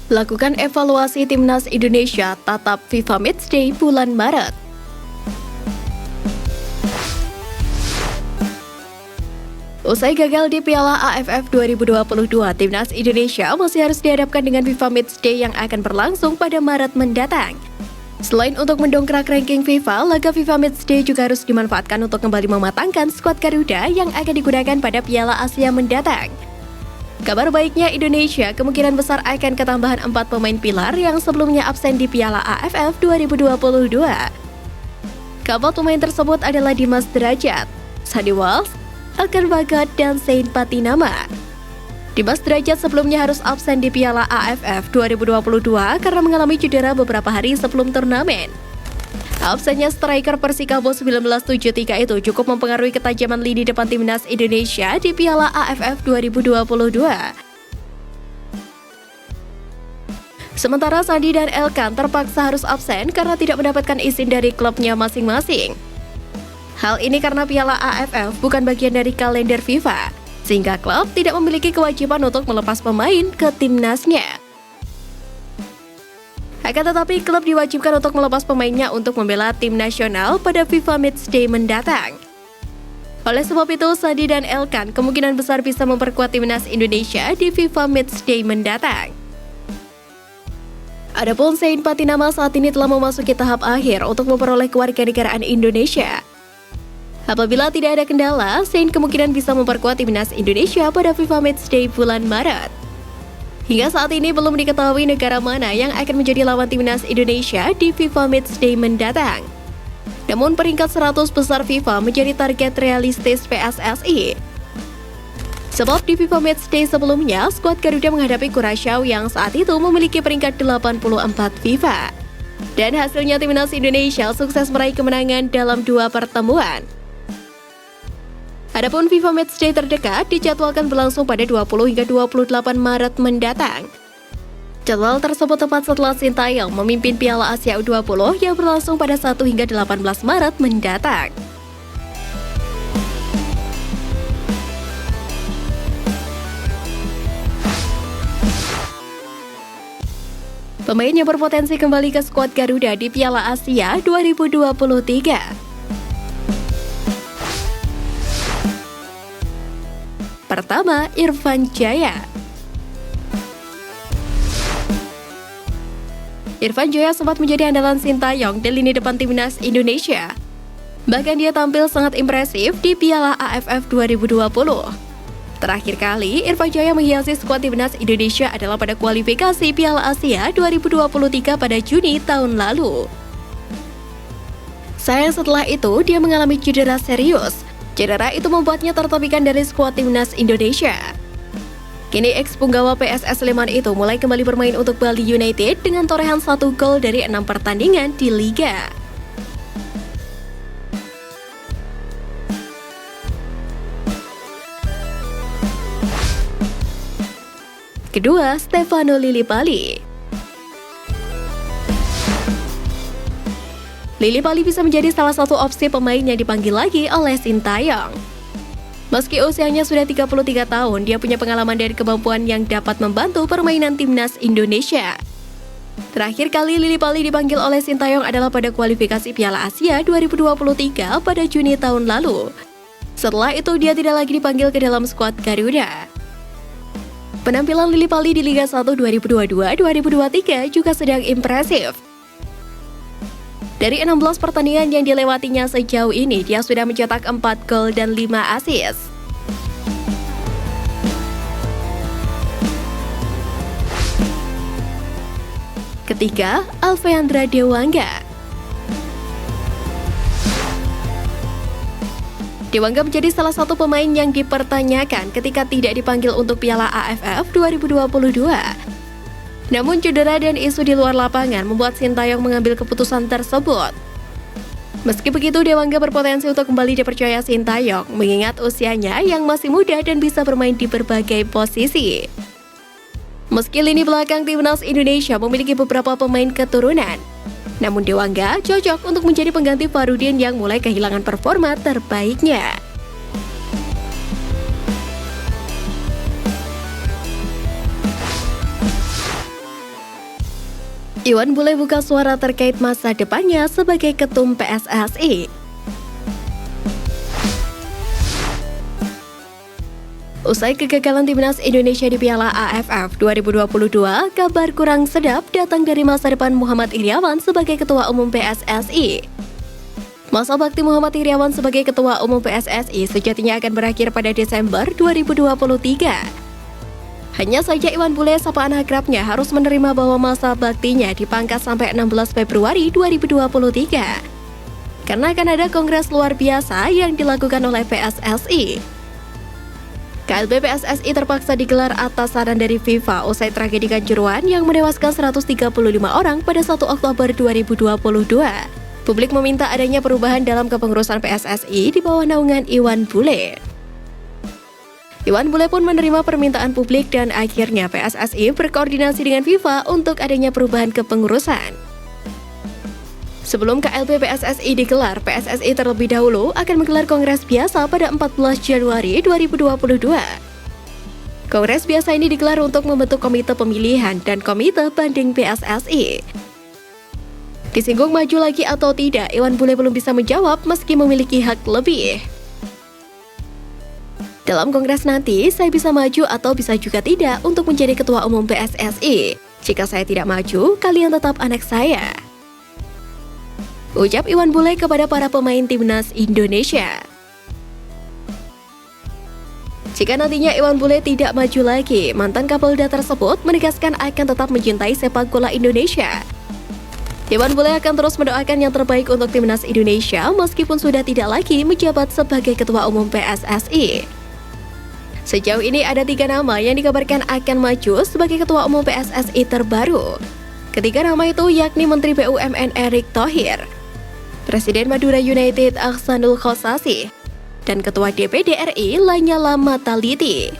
Lakukan evaluasi Timnas Indonesia tatap FIFA Matchday bulan Maret. Usai gagal di Piala AFF 2022, Timnas Indonesia masih harus dihadapkan dengan FIFA Matchday yang akan berlangsung pada Maret mendatang. Selain untuk mendongkrak ranking FIFA, laga FIFA Matchday juga harus dimanfaatkan untuk kembali mematangkan skuad Garuda yang akan digunakan pada Piala Asia mendatang. Kabar baiknya, Indonesia kemungkinan besar akan ketambahan 4 pemain pilar yang sebelumnya absen di Piala AFF 2022. Keempat pemain tersebut adalah Dimas Derajat, Sandi Walsh, Elkan Bagot, dan Zain Patinama. Dimas Derajat sebelumnya harus absen di Piala AFF 2022 karena mengalami cedera beberapa hari sebelum turnamen. Absennya striker Persikabo 1973 itu cukup mempengaruhi ketajaman lini depan Timnas Indonesia di Piala AFF 2022. Sementara Sandi dan Elkan terpaksa harus absen karena tidak mendapatkan izin dari klubnya masing-masing. Hal ini karena Piala AFF bukan bagian dari kalender FIFA, sehingga klub tidak memiliki kewajiban untuk melepas pemain ke timnasnya. Akan tetapi, klub diwajibkan untuk melepas pemainnya untuk membela tim nasional pada FIFA Matchday mendatang. Oleh sebab itu, Sandi dan Elkan kemungkinan besar bisa memperkuat Timnas Indonesia di FIFA Matchday mendatang. Adapun Zain Patinama saat ini telah memasuki tahap akhir untuk memperoleh kewarganegaraan Indonesia. Apabila tidak ada kendala, Zain kemungkinan bisa memperkuat Timnas Indonesia pada FIFA Matchday bulan Maret. Hingga saat ini belum diketahui negara mana yang akan menjadi lawan Timnas Indonesia di FIFA Matchday mendatang. Namun peringkat 100 besar FIFA menjadi target realistis PSSI. Sebab di FIFA Matchday sebelumnya, skuad Garuda menghadapi Curaçao yang saat itu memiliki peringkat 84 FIFA. Dan hasilnya Timnas Indonesia sukses meraih kemenangan dalam 2 pertemuan. Adapun FIFA Matchday terdekat dijadwalkan berlangsung pada 20 hingga 28 Maret mendatang. Jadwal tersebut tepat setelah Sintayong memimpin Piala Asia U20 yang berlangsung pada 1 hingga 18 Maret mendatang. Pemain yang berpotensi kembali ke skuad Garuda di Piala Asia 2023. Pertama, Irfan Jaya. Irfan Jaya sempat menjadi andalan Sintayong di lini depan Timnas Indonesia. Bahkan dia tampil sangat impresif di Piala AFF 2020. Terakhir kali, Irfan Jaya menghiasi skuad Timnas Indonesia adalah pada kualifikasi Piala Asia 2023 pada Juni tahun lalu. Sayang setelah itu, dia mengalami cedera serius. Cedera itu membuatnya tertepikan dari skuad Timnas Indonesia. Kini ex-punggawa PSS Sleman itu mulai kembali bermain untuk Bali United dengan torehan 1 gol dari 6 pertandingan di Liga. Kedua, Stefano Lillipali. Lillipali bisa menjadi salah satu opsi pemain yang dipanggil lagi oleh Sintayong. Meski usianya sudah 33 tahun, dia punya pengalaman dan kemampuan yang dapat membantu permainan Timnas Indonesia. Terakhir kali Lillipali dipanggil oleh Sintayong adalah pada kualifikasi Piala Asia 2023 pada Juni tahun lalu. Setelah itu, dia tidak lagi dipanggil ke dalam skuad Garuda. Penampilan Lillipali di Liga 1 2022-2023 juga sedang impresif. Dari 16 pertandingan yang dilewatinya sejauh ini, dia sudah mencetak 4 gol dan 5 assist. Ketiga, Alfeandra Dewangga. Dewangga menjadi salah satu pemain yang dipertanyakan ketika tidak dipanggil untuk Piala AFF 2022. Namun cedera dan isu di luar lapangan membuat Sintayong mengambil keputusan tersebut. Meski begitu, Dewangga berpotensi untuk kembali dipercaya Sintayong, mengingat usianya yang masih muda dan bisa bermain di berbagai posisi. Meski lini belakang Timnas Indonesia memiliki beberapa pemain keturunan, namun Dewangga cocok untuk menjadi pengganti Farudin yang mulai kehilangan performa terbaiknya. Iwan Bule buka suara terkait masa depannya sebagai ketum PSSI. Usai kegagalan timnas Indonesia di Piala AFF 2022, kabar kurang sedap datang dari masa depan Muhammad Iryawan sebagai Ketua Umum PSSI. Masa bakti Muhammad Iryawan sebagai Ketua Umum PSSI sejatinya akan berakhir pada Desember 2023. Hanya saja Iwan Bule, sapaan akrabnya, harus menerima bahwa masa baktinya dipangkas sampai 16 Februari 2023. Karena akan ada kongres luar biasa yang dilakukan oleh PSSI. KLB PSSI terpaksa digelar atas saran dari FIFA usai tragedi Kanjuruhan yang menewaskan 135 orang pada 1 Oktober 2022. Publik meminta adanya perubahan dalam kepengurusan PSSI di bawah naungan Iwan Bule. Iwan Bule pun menerima permintaan publik dan akhirnya PSSI berkoordinasi dengan FIFA untuk adanya perubahan kepengurusan. Sebelum KLB PSSI digelar, PSSI terlebih dahulu akan menggelar kongres biasa pada 14 Januari 2022. Kongres biasa ini digelar untuk membentuk komite pemilihan dan komite banding PSSI. Disinggung maju lagi atau tidak, Iwan Bule belum bisa menjawab meski memiliki hak lebih. Dalam kongres nanti, saya bisa maju atau bisa juga tidak untuk menjadi ketua umum PSSI. Jika saya tidak maju, kalian tetap anak saya, ucap Iwan Bule kepada para pemain timnas Indonesia. Jika nantinya Iwan Bule tidak maju lagi, mantan Kapolda tersebut menegaskan akan tetap mencintai sepak bola Indonesia. Iwan Bule akan terus mendoakan yang terbaik untuk timnas Indonesia meskipun sudah tidak lagi menjabat sebagai ketua umum PSSI. Sejauh ini ada 3 nama yang dikabarkan akan maju sebagai ketua umum PSSI terbaru. Ketiga nama itu yakni Menteri BUMN Erick Thohir, Presiden Madura United Ahsanul Khossasi, dan Ketua DPD RI Lanyala Mataliti.